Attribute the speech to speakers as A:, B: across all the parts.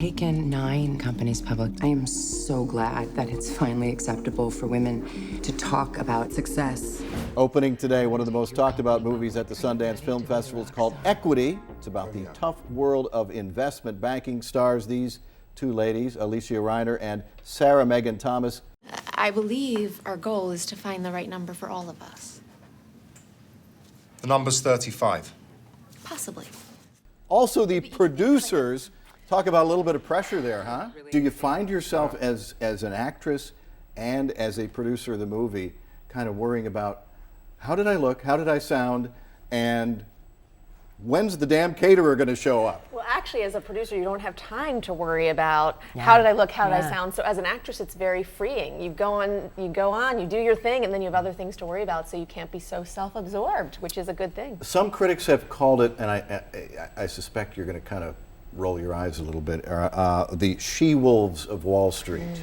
A: Taken 9 companies public. I am so glad that it's finally acceptable for women to talk about success.
B: Opening today, one of the most talked about movies at the Sundance Film Festival is called Equity. It's about the tough world of investment banking. Stars these two ladies, Alysia Reiner and Sarah Megan Thomas.
C: I believe our goal is to find the right number for all of us.
D: The number's 35.
C: Possibly.
B: Also, the producers. Talk about a little bit of pressure there, huh? Do you find yourself as an actress and as a producer of the movie kind of worrying about how did I look, how did I sound, and when's the damn caterer going to show up?
E: Well, actually, as a producer, you don't have time to worry about how did I look, how did I sound. So as an actress, it's very freeing. You go on, you do your thing, and then you have other things to worry about, so you can't be so self-absorbed, which is a good thing.
B: Some critics have called it, and I suspect you're going to kind of roll your eyes a little bit, the she-wolves of Wall Street.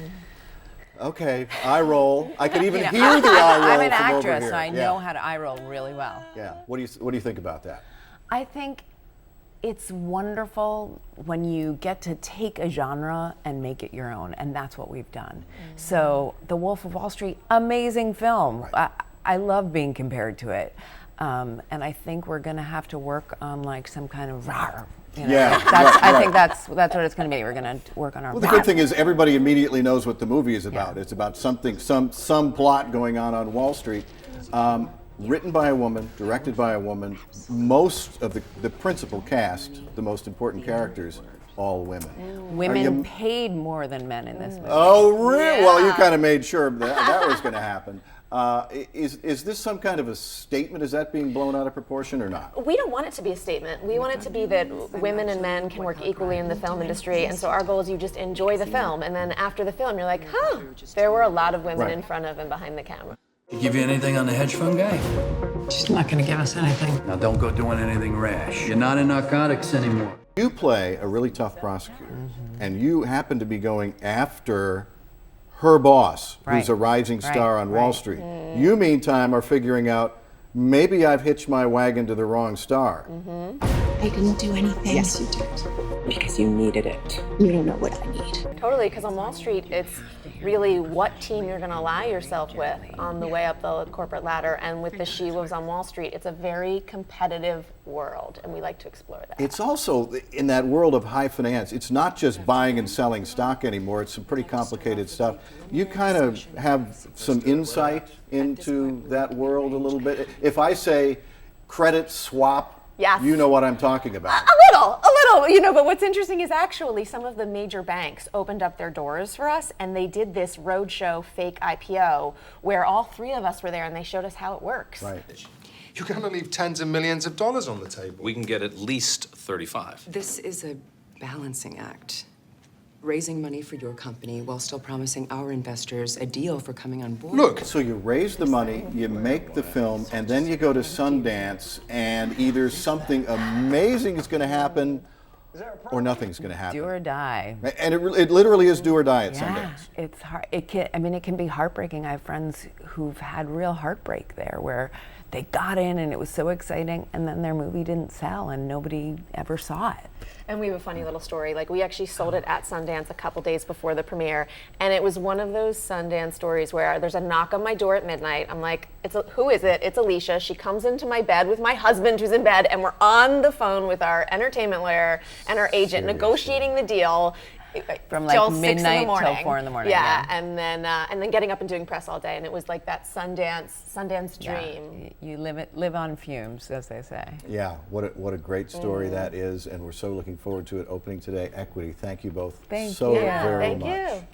B: Okay, eye roll. I can even hear the eye roll.
F: I'm an
B: from over
F: actress,
B: here.
F: so I know how to eye roll really well.
B: Yeah. What do you think about that?
F: I think it's wonderful when you get to take a genre and make it your own, and that's what we've done. So, The Wolf of Wall Street, amazing film.
B: Right.
F: I love being compared to it, and I think we're going to have to work on like some kind of rawr. You know,
B: Yeah,
F: I think that's what it's going to be. We're going to work on our.
B: Well, the good thing is everybody immediately knows what the movie is about. Yeah. It's about something, some plot going on Wall Street. Written by a woman, directed by a woman. Most of the principal cast, the most important characters, all women.
F: Women paid more than men in this movie.
B: Oh, really? Yeah. Well, you kind of made sure that was going to happen. Is this some kind of a statement? Is that being blown out of proportion or not?
E: We don't want it to be a statement. We want it to be that women and men can work equally in the film industry, and so our goal is you just enjoy the film, and then after the film, you're like, huh, there were a lot of women in front of and behind the camera.
G: Give you anything on the hedge fund guy?
A: She's not going to give us anything.
G: Now don't go doing anything rash. You're not in narcotics anymore.
B: You play a really tough prosecutor, and you happen to be going after her boss, who's a rising star on Wall Street. You, meantime, are figuring out, maybe I've hitched my wagon to the wrong star.
C: I didn't do anything.
A: Yes, you did. Because you needed it. You don't know what I need.
E: Totally, because on Wall Street, it's really what team you're going to ally yourself with on the way up the corporate ladder, and with the she-wolves on Wall Street, it's a very competitive world, and we like to explore that.
B: It's also, in that world of high finance, it's not just buying and selling stock anymore, it's some pretty complicated stuff. You kind of have some insight into that world a little bit. If I say credit swap,
E: yes,
B: you know what I'm talking about.
E: A little, you know, but what's interesting is actually some of the major banks opened up their doors for us, and they did this roadshow fake IPO where all three of us were there, and they showed us how it works.
B: Right.
D: You're going to leave tens of millions of dollars on the table.
H: We can get at least 35.
A: This is a balancing act. Raising money for your company while still promising our investors a deal for coming on board.
D: Look.
B: So you raise the money, you make the film, and then you go to Sundance, and either something amazing is going to happen or nothing's going to happen.
F: Do or die.
B: And it literally is do or die at Sundance.
F: It's hard. It can be heartbreaking. I have friends who've had real heartbreak there, where they got in and it was so exciting, and then their movie didn't sell and nobody ever saw it.
E: And we have a funny little story. Like, we actually sold it at Sundance a couple days before the premiere, and it was one of those Sundance stories where there's a knock on my door at midnight. I'm like, who is it? It's Alysia. She comes into my bed with my husband who's in bed, and we're on the phone with our entertainment lawyer and our agent negotiating the deal.
F: From like
E: till
F: midnight
E: 6 in the morning.
F: till 4 in the morning.
E: Yeah, and then getting up and doing press all day, and it was like that Sundance dream.
F: You live on fumes, as they say.
B: Yeah, what a great story that is, and we're so looking forward to it opening today. Equity, thank you both
F: Thank
B: so
F: you.
B: very
E: Thank
B: much.
E: you.